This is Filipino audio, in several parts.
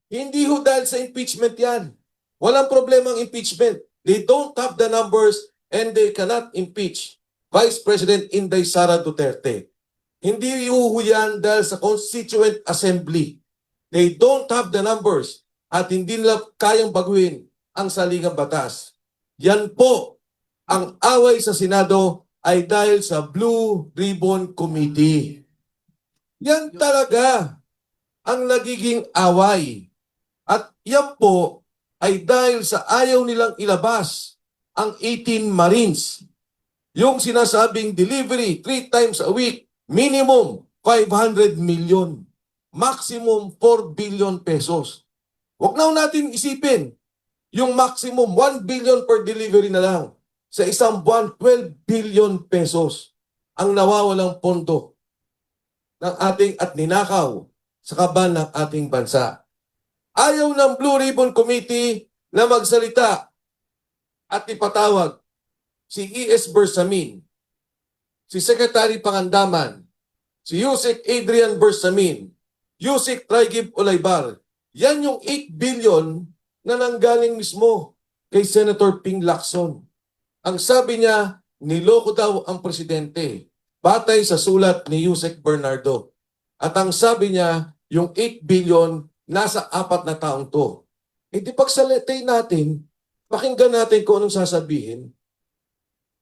Hindi ho dahil sa impeachment yan. Walang problema ang impeachment. They don't have the numbers and they cannot impeach Vice President Inday Sara Duterte. Hindi ho yan dahil sa Constituent Assembly. They don't have the numbers at hindi nila kayang baguhin ang saligang batas. Yan po, ang away sa Senado ay dahil sa Blue Ribbon Committee. Yan talaga ang nagiging away. At yan po ay dahil sa ayaw nilang ilabas ang 18 Marines. Yung sinasabing delivery 3 times a week, minimum 500 million, maximum 4 billion pesos. Huwag na natin isipin yung maximum 1 billion per delivery na lang. Sa isang buwan, 12 billion pesos ang nawawalang pondo ng ating at ninakaw sa kaban ng ating bansa. Ayaw ng Blue Ribbon Committee na magsalita at ipatawag si E.S. Bersamin, si Secretary Pangandaman, si Yusek Adrian Bersamin, Yusek Traigib Olaybar. Yan yung 8 billion na nanggaling mismo kay Senator Ping Lacson. Ang sabi niya, niloko daw ang presidente batay sa sulat ni Yusek Bernardo. At ang sabi niya, yung 8 billion nasa 4 na taong to. E di pagsalitay natin, pakinggan natin kung anong sasabihin.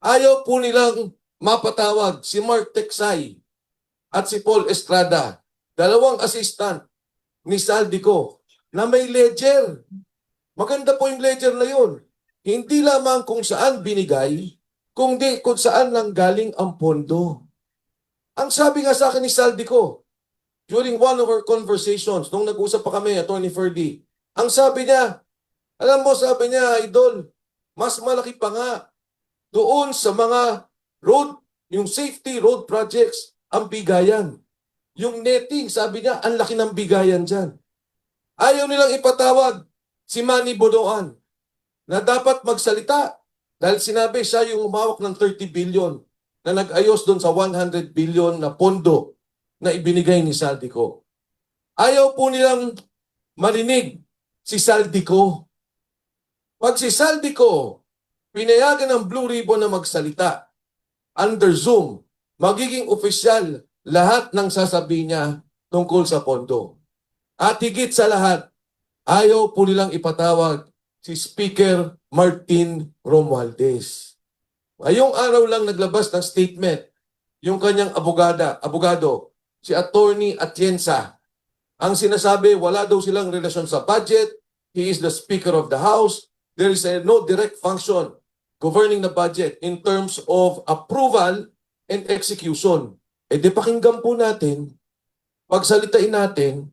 Ayaw po nilang mapatawag si Mark Teksay at si Paul Estrada, dalawang assistant ni Saldico, na may ledger. Maganda po yung ledger na yun. Hindi lamang kung saan binigay, kundi kung saan lang galing ang pondo. Ang sabi nga sa akin ni Saldico, during one of our conversations, nung nag-usap pa kami, Attorney Ferdy, ang sabi niya, alam mo, sabi niya, Idol, mas malaki pa nga doon sa mga road, yung safety road projects, ang bigayan. Yung netting, sabi niya, ang laki ng bigayan dyan. Ayaw nilang ipatawag si Manny Bodoan na dapat magsalita dahil sinabi siya yung umawak ng 30 billion na nag-ayos doon sa 100 billion na pondo na ibinigay ni Saldico. Ayaw po nilang marinig si Saldico. Pag si Saldico pinayagan ng Blue Ribbon na magsalita under Zoom, magiging opisyal lahat ng sasabihin niya tungkol sa pondo. At higit sa lahat, ayaw po nilang ipatawag si Speaker Martin Romualdez. Ngayong araw lang naglabas ng statement yung kanyang abogado, si Attorney Atienza. Ang sinasabi, wala daw silang relasyon sa budget. He is the Speaker of the House. There is no direct function governing the budget in terms of approval and execution. E di pakinggan po natin, pagsalitain natin,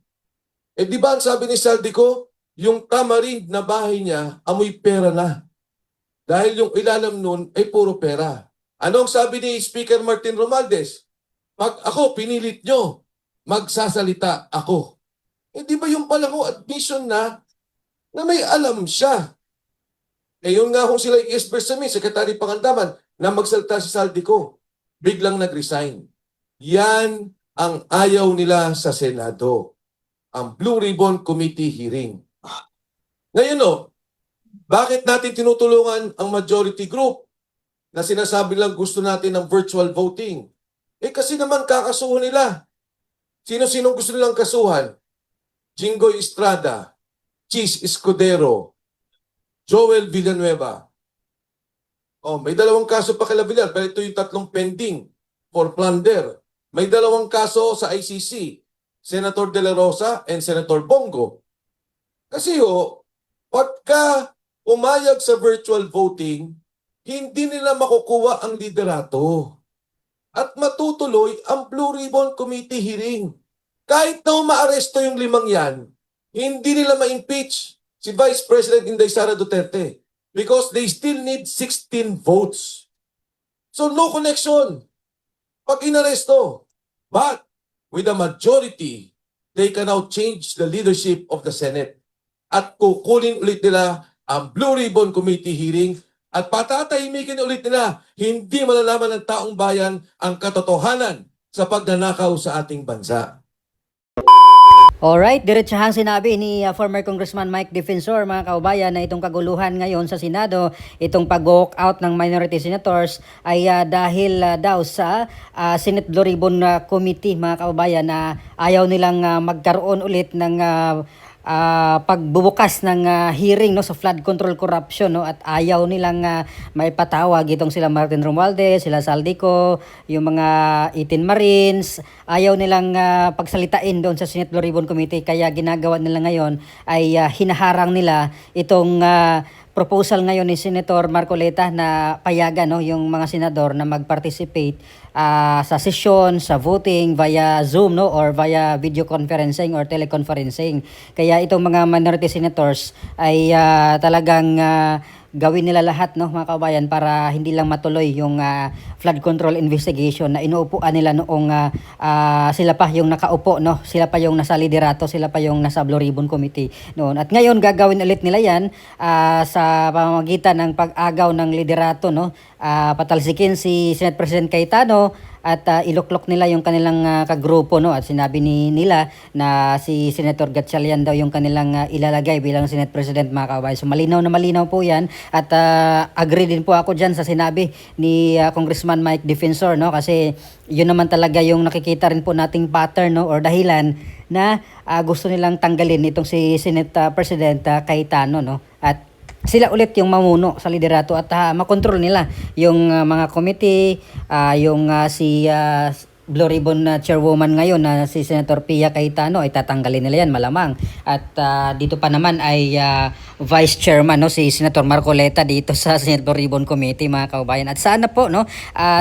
e di ba ang sabi ni Saldico, yung tamarind na bahay niya, amoy pera na. Dahil yung ilalim nun ay puro pera. Anong sabi ni Speaker Martin Romualdez? Pag ako pinilit nyo, magsasalita ako. Eh di ba yung palang admission na may alam siya? Eh yun nga kung sila i-express sa amin, Secretary Pangandaman, na magsalita si Saldico, biglang nag-resign. Yan ang ayaw nila sa Senado. Ang Blue Ribbon Committee hearing. Ngayon bakit natin tinutulungan ang majority group na sinasabi lang gusto natin ng virtual voting? Eh kasi naman kakasuhan nila. Sino-sino gusto nilang kasuhan? Jinggoy Estrada, Chis Escudero, Joel Villanueva. May 2 kaso pa kila Villar, pero ito yung 3 pending for plunder. May 2 kaso sa ICC, Senator De La Rosa and Senator Bongo. Kasi pagka umayag sa virtual voting, hindi nila makukuha ang liderato. At matutuloy ang Blue Ribbon Committee hearing. Kahit na umaaresto yung 5 yan, hindi nila ma-impeach si Vice President Inday Sara Duterte because they still need 16 votes. So no connection pag inaresto. But with a majority, they can now change the leadership of the Senate. At kukunin ulit nila ang Blue Ribbon Committee hearing at patatahimikin ulit nila, hindi malalaman ng taong bayan ang katotohanan sa pagnanakaw sa ating bansa. Alright, diretsahang sinabi ni former Congressman Mike Defensor, mga kaubayan, na itong kaguluhan ngayon sa Senado, itong pag-walk out ng minority senators ay dahil daw sa Senate Blue Ribbon Committee, mga kaubayan, na ayaw nilang magkaroon ulit ng pagbubukas ng hearing, no, sa flood control corruption, no, at ayaw nilang maipatawag itong sila Martin Romualdez, sila Saldico, yung mga 18 Marines, ayaw nilang pagsalitain doon sa Senate Blue Ribbon Committee, kaya ginagawa nila ngayon ay hinaharang nila itong proposal ngayon ni Senator Marcoleta na payagan, no, yung mga senador na mag-participate sa session, sa voting via Zoom, no, or via video conferencing or teleconferencing. Kaya itong mga minority senators ay talagang gawin nila lahat, no, mga kabayan, para hindi lang matuloy yung flood control investigation na inuupuan nila noong sila pa yung nakaupo, no, sila pa yung nasa liderato, sila pa yung nasa Blue Ribbon Committee noon. At ngayon gagawin ulit nila yan sa pamamagitan ng pag-agaw ng liderato, no, patalsikin si Senate President Cayetano at iluklok nila yung kanilang kagrupo, no, at sinabi nila na si Senator Gatchalian daw yung kanilang ilalagay bilang Senate President, mga kababayan. So malinaw na malinaw po yan, at agree din po ako dyan sa sinabi ni Congressman Mike Defensor, no, kasi yun naman talaga yung nakikita rin po nating pattern, no, or dahilan na gusto nilang tanggalin itong si Senate President Cayetano, no, at sila ulit yung mamuno sa liderato at makontrol nila yung mga committee, yung si Blue Ribbon Chairwoman ngayon na si Senator Pia Cayetano ay tatanggalin nila yan malamang. At dito pa naman ay Vice Chairman, no, si Senator Marcoleta dito sa Senate Blue Ribbon Committee, mga kaubayan. At sana po, no,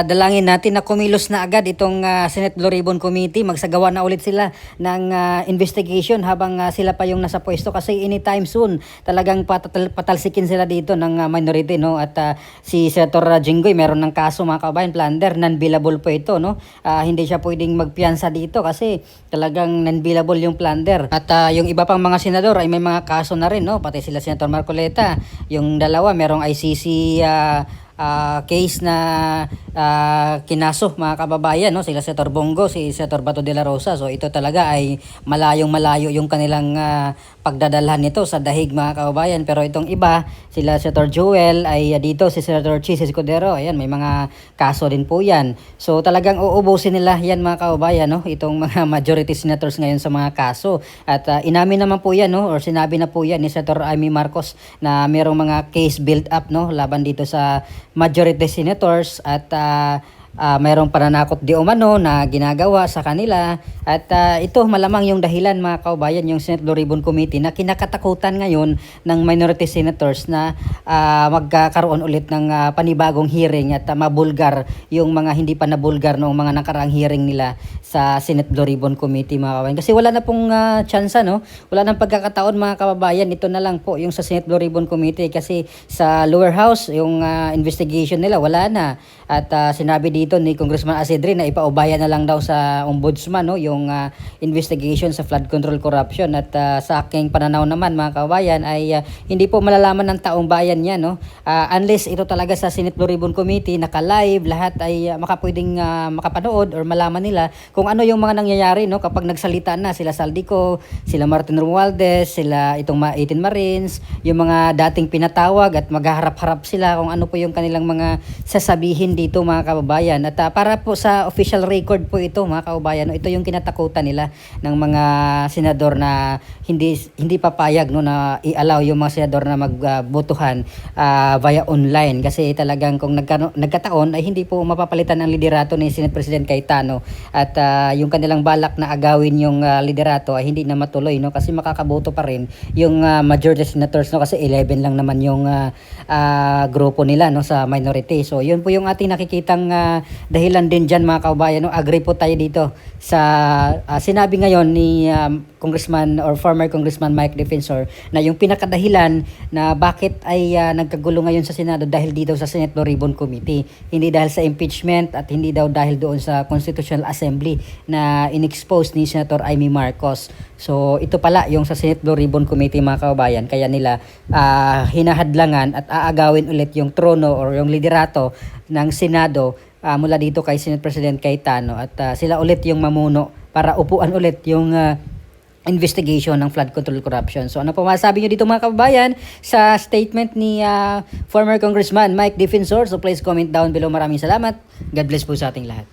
dalangin natin na kumilos na agad itong Senate Blue Ribbon Committee, magsagawa na ulit sila ng investigation habang sila pa yung nasa pwesto, kasi anytime soon talagang patalsikin sila dito ng minority, no. At si Senator Jinggoy meron ng kaso, mga kaubayan, plunder, non-billable po ito, no. Hindi siya pwedeng magpiyansa dito kasi talagang non-billable yung plunder. At yung iba pang mga senador ay may mga kaso na rin, no, pati sila Senator Marcoleta, yung dalawa merong ICC case na kinaso, mga kababayan, no, sila Senator Bongo, si Senator Bato de la Rosa. So ito talaga ay malayong malayo yung kanilang pagdadalhan nito sa dahig, mga kababayan. Pero itong iba, sila Senator Joel, ay dito si Senator Chis Escudero, ayan, may mga kaso din po yan. So talagang uubusin nila yan, mga kababayan, no, itong mga majority senators ngayon sa mga kaso. At inamin naman po yan, no, or sinabi na po yan ni Senator Amy Marcos na merong mga case build up, no, laban dito sa majority senators, at mayroong pananakot di umano na ginagawa sa kanila. At ito malamang yung dahilan, mga kaubayan, yung Senate Blue Ribbon Committee na kinakatakutan ngayon ng minority senators na magkakaroon ulit ng panibagong hearing at mabulgar yung mga hindi pa nabulgar noong mga nakaraang hearing nila sa Senate Blue Ribbon Committee, mga kababayan. Kasi wala na pong tsansa, no? Wala nang pagkakataon, mga kababayan. Ito na lang po yung sa Senate Blue Ribbon Committee, kasi sa lower house yung investigation nila wala na. At sinabi dito ni Congressman Asedri na ipaubaya na lang daw sa ombudsman, no, yung investigation sa flood control corruption. At sa aking pananaw naman, mga kababayan, ay hindi po malalaman ng taong bayan yan, no, unless ito talaga sa Senate Blue Ribbon Committee naka-live, lahat ay makapwedeng makapanood or malaman nila kung ano yung mga nangyayari, no, kapag nagsalita na sila Saldico, sila Martin Romualdez, sila itong 18 Marines, yung mga dating pinatawag, at maghaharap-harap sila kung ano po yung kanilang mga sasabihin dito, mga kababayan. At para po sa official record po ito, mga kababayan, no, ito yung kinatakutan nila ng mga senador na hindi papayag, no, na i-allow yung mga senador na magbotohan via online, kasi talagang kung nagkataon ay hindi po mapapalitan ang liderato ni Senate President Cayetano, at yung kanilang balak na agawin yung liderato ay hindi na matuloy, no, kasi makakaboto pa rin yung majority senators, no, kasi 11 lang naman yung grupo nila, no, sa minority. So yun po yung ating nakikitang dahilan din dyan, mga kababayan, no. Agree po tayo dito sa sinabi ngayon ni Congressman or former Congressman Mike Defensor na yung pinakadahilan na bakit ay nagkagulo ngayon sa Senado dahil dito sa Senate Blue Ribbon Committee, hindi dahil sa impeachment at hindi daw dahil doon sa Constitutional Assembly na inexpose ni Senator Amy Marcos. So ito pala yung sa Senate Blue Ribbon Committee, mga kababayan, kaya nila hinahadlangan at aagawin ulit yung trono or yung liderato ng Senado mula dito kay Senate President Cayetano, at sila ulit yung mamuno para upuan ulit yung investigation ng flood control corruption. So ano po masasabi nyo dito mga kababayan sa statement ni former Congressman Mike Defensor? So please comment down below. Maraming salamat. God bless po sa ating lahat.